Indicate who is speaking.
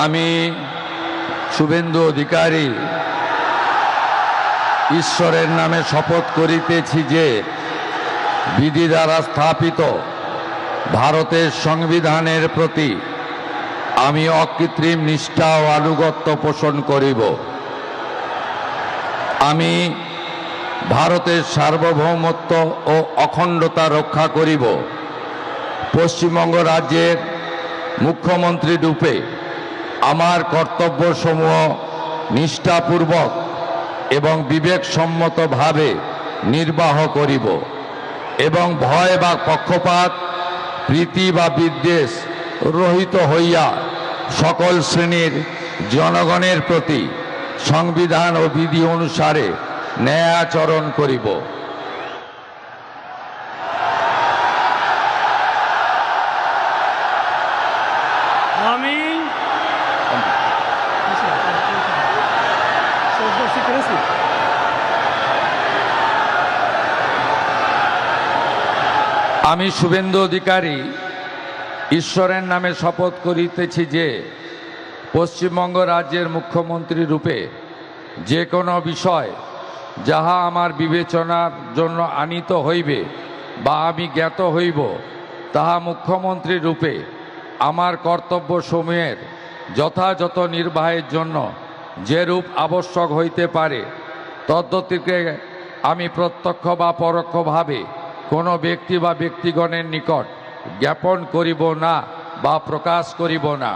Speaker 1: আমি শুভেন্দু অধিকারী ঈশ্বরের নামে শপথ করিতেছি যে বিধি দ্বারা স্থাপিত ভারতের সংবিধানের প্রতি আমি অকৃত্রিম নিষ্ঠা ও আনুগত্য পোষণ করিব। আমি ভারতের সার্বভৌমত্ব ও অখণ্ডতা রক্ষা করিব। পশ্চিমবঙ্গ রাজ্যের মুখ্যমন্ত্রী রূপে আমার কর্তব্যসমূহ নিষ্ঠাপূর্বক এবং বিবেকসম্মতভাবে নির্বাহ করিব এবং ভয় বা পক্ষপাত প্রীতি বা বিদ্বেষ রহিত হইয়া সকল শ্রেণীর জনগণের প্রতি সংবিধান ও বিধি অনুসারে ন্যায় আচরণ করিব। আমি শুভেন্দু অধিকারী ঈশ্বরের নামে শপথ করিতেছি যে পশ্চিমবঙ্গ রাজ্যের মুখ্যমন্ত্রী রূপে যে কোনো বিষয় যাহা আমার বিবেচনার জন্য আনীত হইবে বা আমি জ্ঞাত হইব, তাহা মুখ্যমন্ত্রী রূপে আমার কর্তব্যসমূহের যথাযথ নির্বাহের জন্য যেরূপ আবশ্যক হইতে পারে তদ্গতিকে আমি প্রত্যক্ষ বা পরোক্ষভাবে কোনো ব্যক্তি বা ব্যক্তিগণের নিকট জ্ঞাপন করিব না বা প্রকাশ করিব না।